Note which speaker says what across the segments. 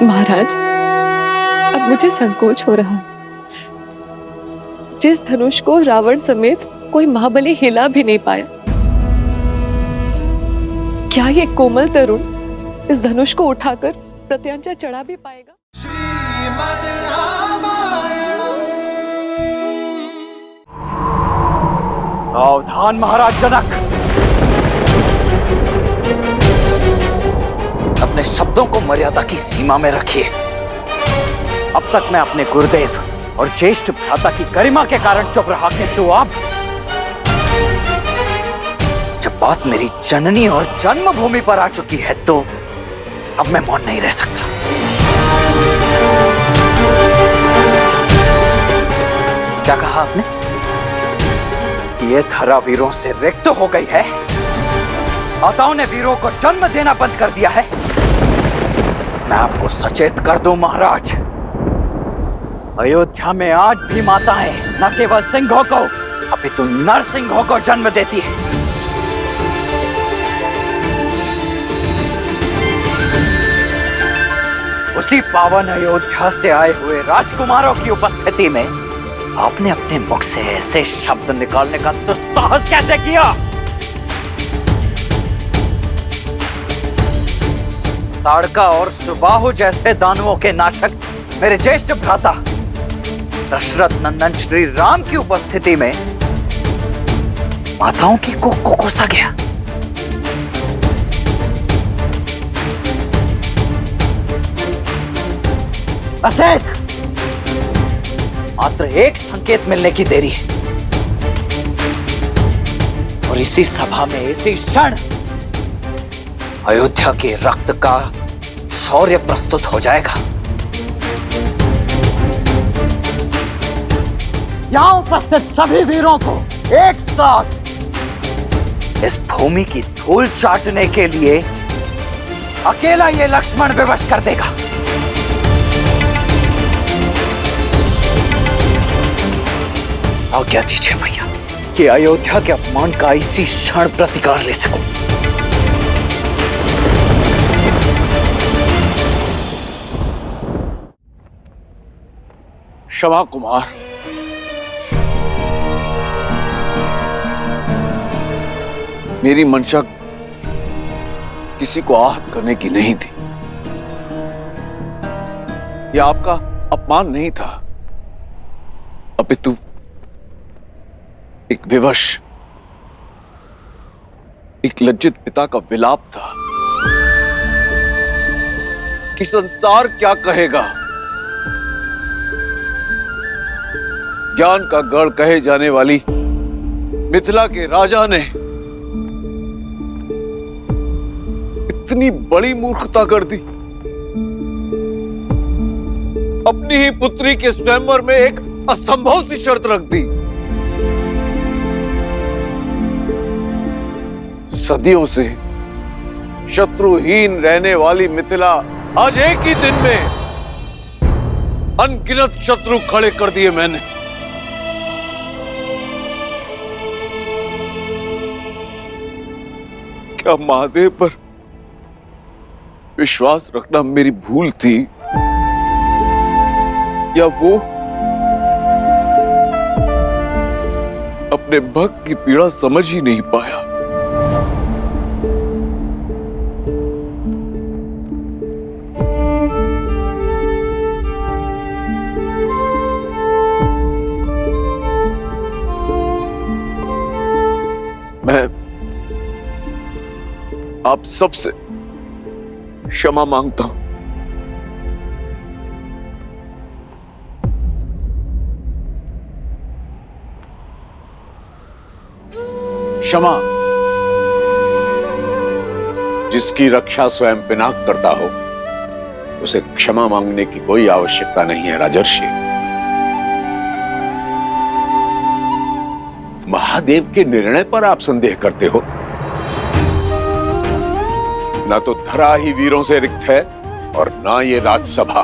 Speaker 1: महाराज, अब मुझे संकोच हो रहा है। जिस धनुष को रावण समेत कोई महाबली हिला भी नहीं पाया, क्या ये कोमल तरुण इस धनुष को उठाकर प्रत्यांचा चढ़ा भी पाएगा? श्रीमद् रामायणम्।
Speaker 2: सावधान महाराज जनक, अपने शब्दों को मर्यादा की सीमा में रखिए। अब तक मैं अपने गुरुदेव और ज्येष्ठ भ्राता की गरिमा के कारण चुप रहा, किंतु अब जब बात मेरी जननी और जन्मभूमि पर आ चुकी है तो अब मैं मौन नहीं रह सकता। क्या कहा आपने? ये धरा वीरों से रिक्त हो गई है? माताओं ने वीरों को जन्म देना बंद कर दिया है? मैं आपको सचेत कर दूं महाराज, अयोध्या में आज भी माताएं न केवल सिंहों को अपितु नरसिंहों को जन्म देती है। उसी पावन अयोध्या से आए हुए राजकुमारों की उपस्थिति में आपने अपने मुख से ऐसे शब्द निकालने का दुस्साहस कैसे किया? ताड़का और सुबाहु जैसे दानवों के नाशक मेरे ज्येष्ठ भ्राता दशरथ नंदन श्री राम की उपस्थिति में माताओं की को कोसा गया। बस मात्र एक संकेत मिलने की देरी है और इसी सभा में इसी क्षण अयोध्या के रक्त का शौर्य प्रस्तुत हो जाएगा। यहां उपस्थित सभी वीरों को एक साथ इस भूमि की धूल चाटने के लिए अकेला ये लक्ष्मण विवश कर देगा। आज्ञा दीजिए भैया कि अयोध्या के अपमान का इसी क्षण प्रतिकार ले सकूं।
Speaker 3: क्षमा कुमार, मेरी मंशा किसी को आहत करने की नहीं थी। यह आपका अपमान नहीं था, अपितु एक विवश, एक लज्जित पिता का विलाप था कि संसार क्या कहेगा। ज्ञान का गढ़ कहे जाने वाली मिथिला के राजा ने इतनी बड़ी मूर्खता कर दी। अपनी ही पुत्री के स्वयंवर में एक असंभव सी शर्त रख दी। सदियों से शत्रुहीन रहने वाली मिथिला आज एक ही दिन में अनगिनत शत्रु खड़े कर दिए मैंने। क्या महादेव पर विश्वास रखना मेरी भूल थी, या वो अपने भक्त की पीड़ा समझ ही नहीं पाया? मैं आप सबसे क्षमा मांगता हूं। क्षमा।
Speaker 4: जिसकी रक्षा स्वयं पिनाक करता हो उसे क्षमा मांगने की कोई आवश्यकता नहीं है राजर्षि। महादेव के निर्णय पर आप संदेह करते हो। ना तो धरा ही वीरों से रिक्त है और ना ये राजसभा।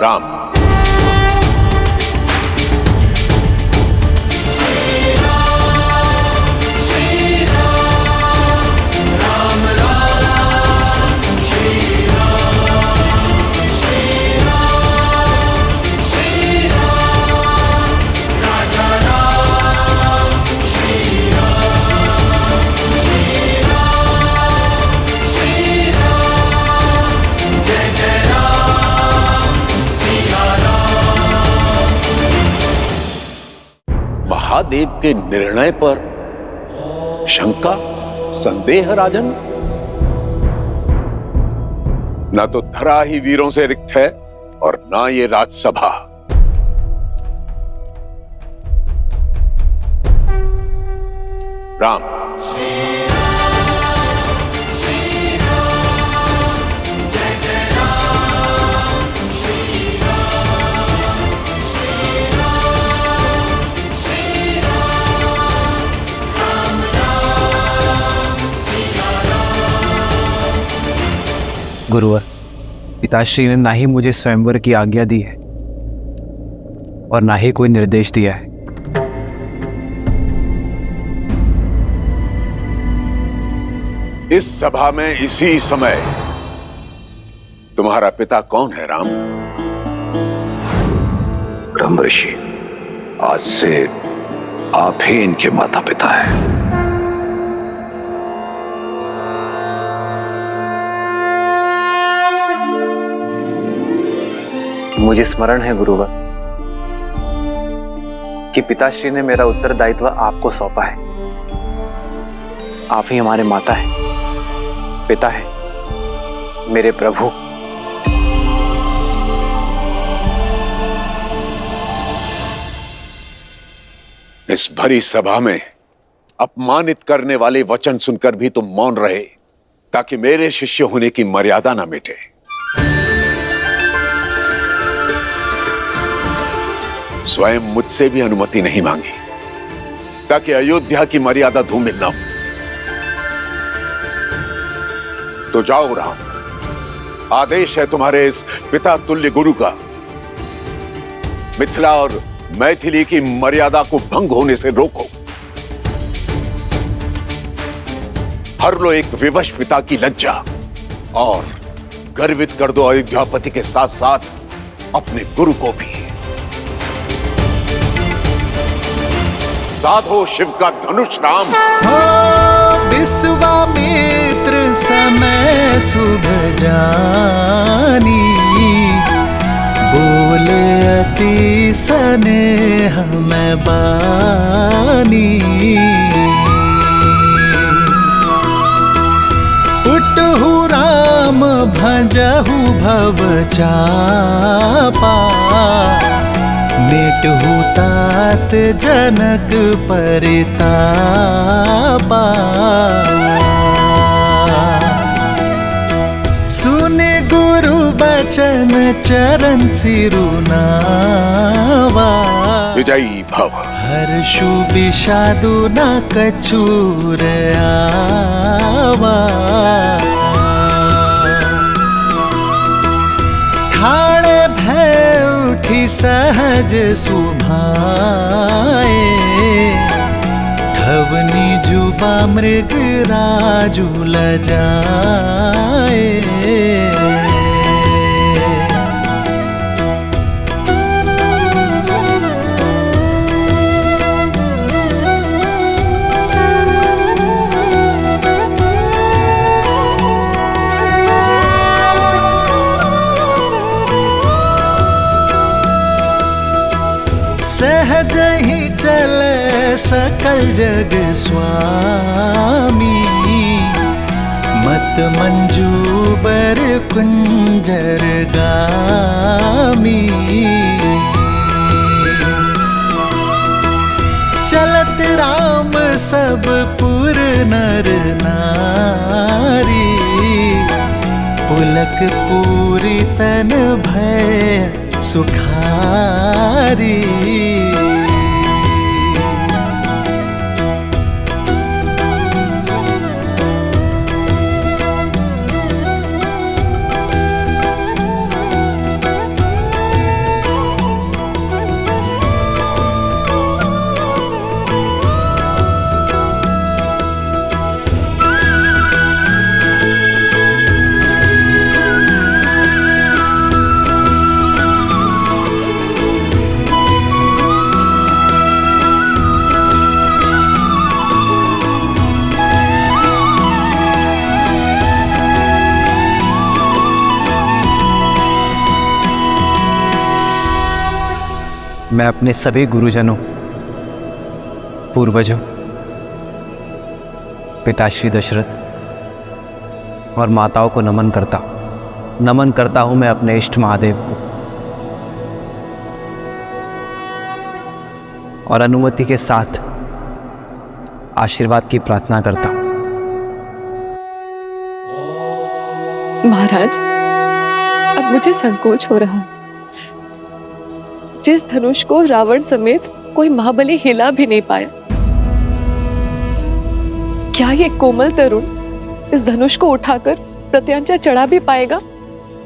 Speaker 4: राम, महादेव के निर्णय पर शंका, संदेह राजन? ना तो धरा ही वीरों से रिक्त है और ना ये राजसभा। राम,
Speaker 5: गुरुवर, पिताश्री ने ना ही मुझे स्वयंवर की आज्ञा दी है और ना ही कोई निर्देश दिया है।
Speaker 4: इस सभा में इसी समय तुम्हारा पिता कौन है राम?
Speaker 3: ब्रह्म ऋषि, आज से आप ही इनके माता पिता हैं।
Speaker 5: मुझे स्मरण है गुरुवर कि पिताश्री ने मेरा उत्तरदायित्व आपको सौंपा है। आप ही हमारे माता है, पिता है, मेरे प्रभु।
Speaker 4: इस भरी सभा में अपमानित करने वाले वचन सुनकर भी तुम मौन रहे ताकि मेरे शिष्य होने की मर्यादा ना मिटे। स्वयं मुझसे भी अनुमति नहीं मांगी ताकि अयोध्या की मर्यादा धूमिल ना हो। तो जाओ राम, आदेश है तुम्हारे इस पिता तुल्य गुरु का, मिथिला और मैथिली की मर्यादा को भंग होने से रोको। हर लो एक विवश पिता की लज्जा और गर्वित कर दो अयोध्यापति के साथ साथ अपने गुरु को भी। साधो शिव का धनुष राम।
Speaker 6: विश्वामित्र समय शुभ जानी, बोले अति स्नेह में बानी। उठहु राम भजहु भव चापा, नेटहु तात जनक परितापा। सुने गुरु बचन चरण सिरुनावा,
Speaker 4: विजयी भव।
Speaker 6: हर्षु विषादु न कछुर आवा। ठाड़े भय उठी सहज सुभाए, ठवनी जुबा मृग राजु लजाए। सहज ही चले सकल जग स्वामी, मत मंजूबर कुंजर गामी। चलत राम सब पुर नर नारी, पुलक पूरी तन भय सुखारी।
Speaker 5: मैं अपने सभी गुरुजनों पूर्वजों, पिताश्री दशरथ और माताओं को नमन करता हूं मैं अपने इष्ट महादेव को, और अनुमति के साथ आशीर्वाद की प्रार्थना करता हूं।
Speaker 1: महाराज, अब मुझे संकोच हो रहा है। जिस धनुष को रावण समेत कोई महाबली हिला भी नहीं पाया, क्या ये कोमल तरुण इस धनुष को उठाकर प्रत्यांचा चढ़ा भी पाएगा?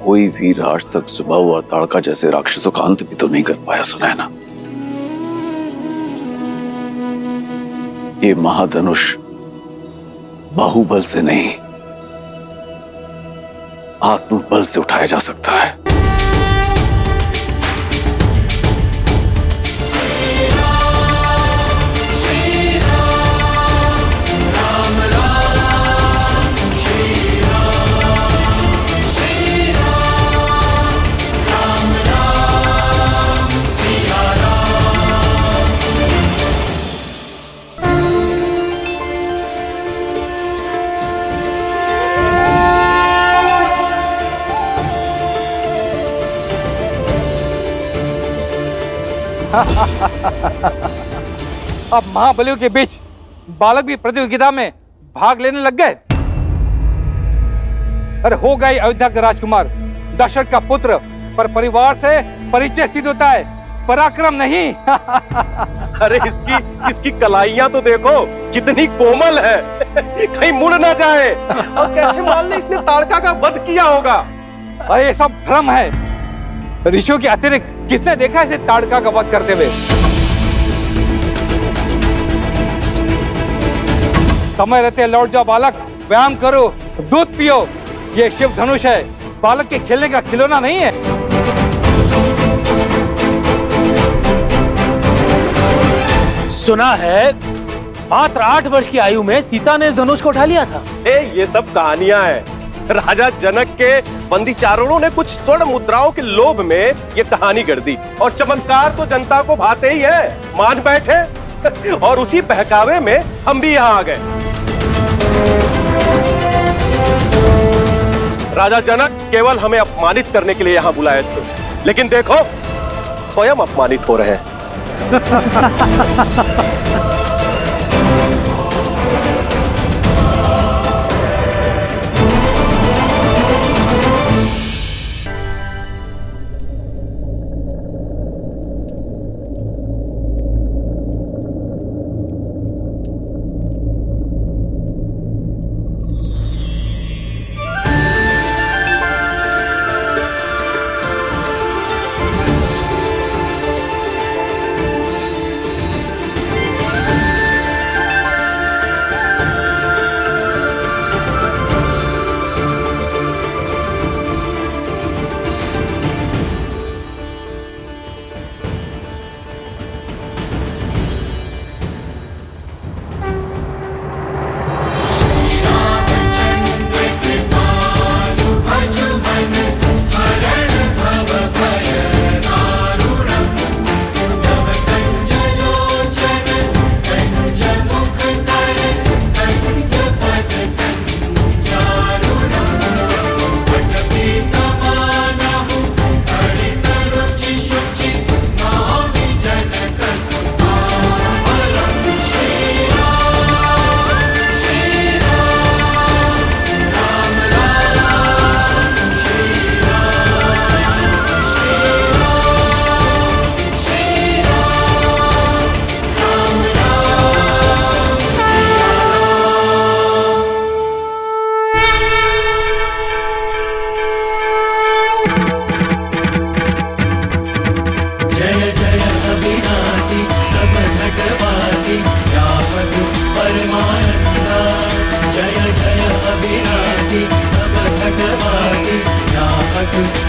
Speaker 3: कोई वीर आज तक सुबाहु और ताड़का जैसे राक्षसों का अंत भी तो नहीं कर पाया, सुना है ना। ये महाधनुष बाहुबल से नहीं, आत्मबल से उठाया जा सकता है।
Speaker 7: अब महाबलियों के बीच बालक भी प्रतियोगिता में भाग लेने लग गए। अरे हो गई अयोध्या का राजकुमार, दशरथ का पुत्र, पर परिवार से परिचय सिद्ध होता है, पराक्रम नहीं।
Speaker 8: अरे इसकी कलाइयां तो देखो कितनी कोमल है, कहीं मुड़ ना जाए। और कैसे मान ले इसने ताड़का का वध किया होगा।
Speaker 7: अरे ये सब भ्रम है, ऋषियों के अतिरिक्त किसने देखा इसे ताड़का का वध करते हुए? समय रहते लौट जाओ बालक, व्यायाम करो, दूध पियो। ये शिव धनुष है, बालक के खेलने का खिलौना नहीं है।
Speaker 9: सुना है मात्र 8 वर्ष की आयु में सीता ने इस धनुष को उठा लिया था।
Speaker 8: ये सब कहानियां हैं। राजा जनक के बंदी चारणों ने कुछ स्वर्ण मुद्राओं के लोभ में ये कहानी गढ़ दी, और चमत्कार तो जनता को भाते ही है, मान बैठे। और उसी बहकावे में हम भी यहाँ आ गए। राजा जनक केवल हमें अपमानित करने के लिए यहाँ बुलाए थे, लेकिन देखो स्वयं अपमानित हो रहे हैं।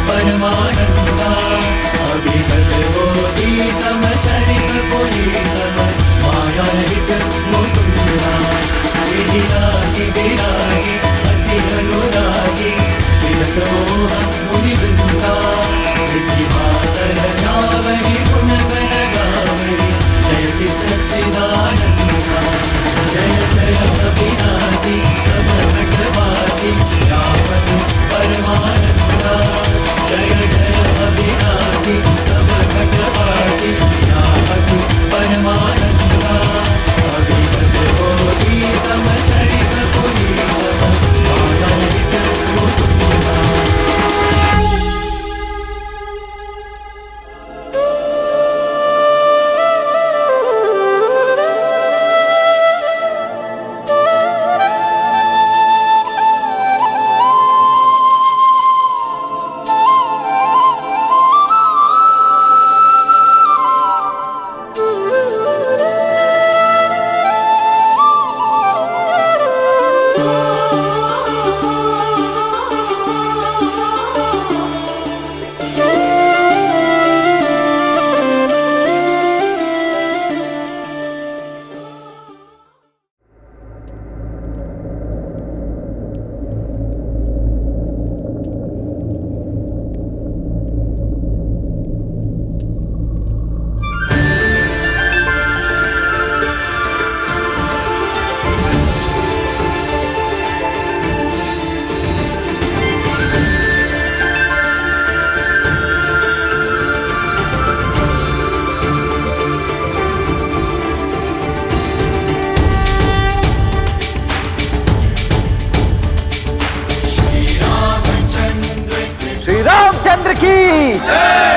Speaker 6: परमानंदा अभिगत बोधितम चरित पुनीतम मायाहित मुकुंदा श्रीरागी विरागी अति अनुरागी विगत मोह मुनिवृंदा सिंहासन नावरी गुण गण गावरी जयति सच्चिदानंद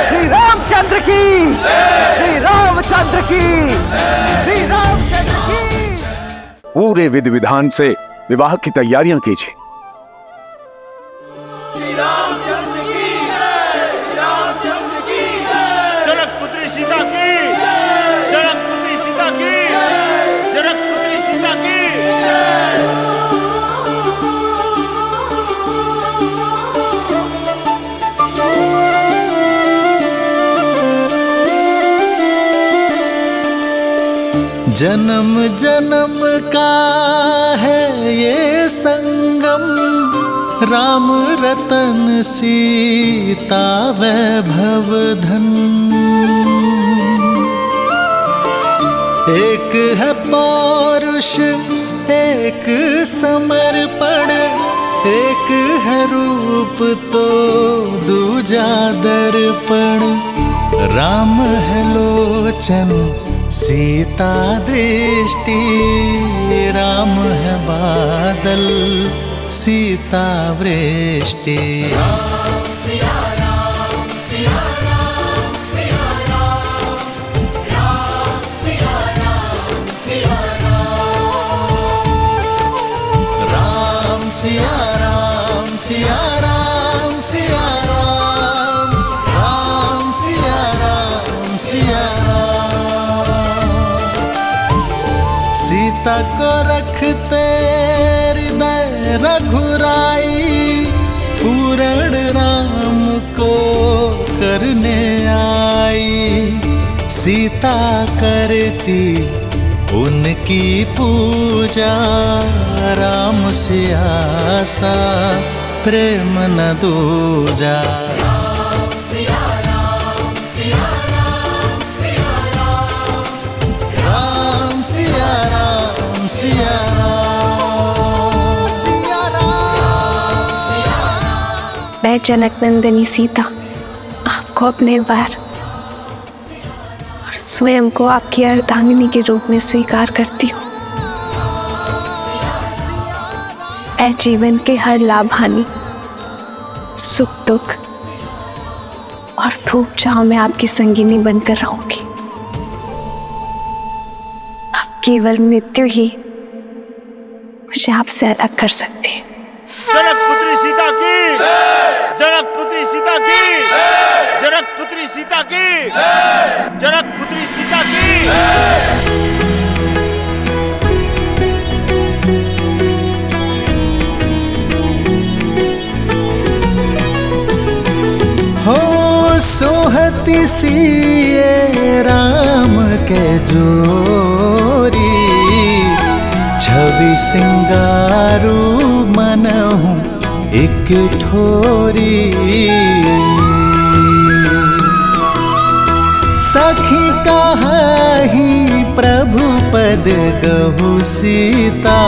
Speaker 2: श्री रामचंद्र की, श्री रामचंद्र की, श्री रामचंद्र की।
Speaker 4: पूरे विधि विधान से विवाह की तैयारियां कीजिए।
Speaker 9: जनकपुत्री सीता की, जनकपुत्री सीता की, जनकपुत्री सीता की।
Speaker 6: जन्म जन्म का है ये संगम, राम रतन सीता वैभव धन। एक है पौरुष एक समर्पण, एक है रूप तो दूजा दर्पण। राम है लोचन सीता दृष्टि, राम है बादल सीता वृष्टि। राम सिया राम सिया राम सिया राम, राम सिया राम सिया राम। सीता को रखते हृदय रघुराई, पूर्ण राम को करने आई। सीता करती उनकी पूजा, राम से आसा प्रेम न दूजा। राम सिया राम सिया राम सिया राम, राम सिया राम सिया राम सिया राम।
Speaker 10: मैं जनक नंदिनी सीता आपको अपने बार और स्वयं को आपकी अर्धांगिनी के रूप में स्वीकार करती हूँ। मैं जीवन के हर लाभ हानि, सुख दुख और धूप छांव में आपकी संगिनी बनकर रहूंगी। अब केवल मृत्यु ही मुझे आपसे अलग कर सकती है।
Speaker 9: जनकपुत्री सीता की, जनकपुत्री सीता की, जनकपुत्री सीता की, जनकपुत्री सीता की।
Speaker 6: हो सोहती सिए राम के जोरी, छवि सिंगारू मनहु एक ठोरी। सखी कहाही प्रभु पद कहु सीता,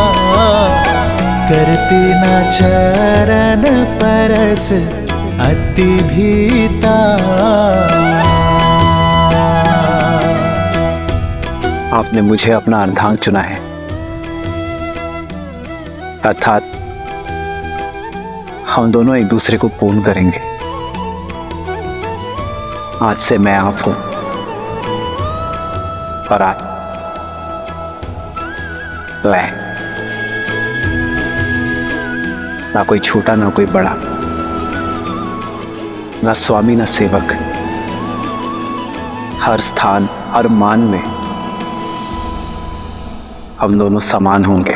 Speaker 6: करती न चरण परस अति भीता।
Speaker 5: आपने मुझे अपना अर्धांग चुना है, अर्थात हम दोनों एक दूसरे को पूर्ण करेंगे। आज से मैं आप हूं और आप मैं, ना कोई छोटा ना कोई बड़ा, ना स्वामी ना सेवक। हर स्थान हर मान में हम दोनों समान होंगे।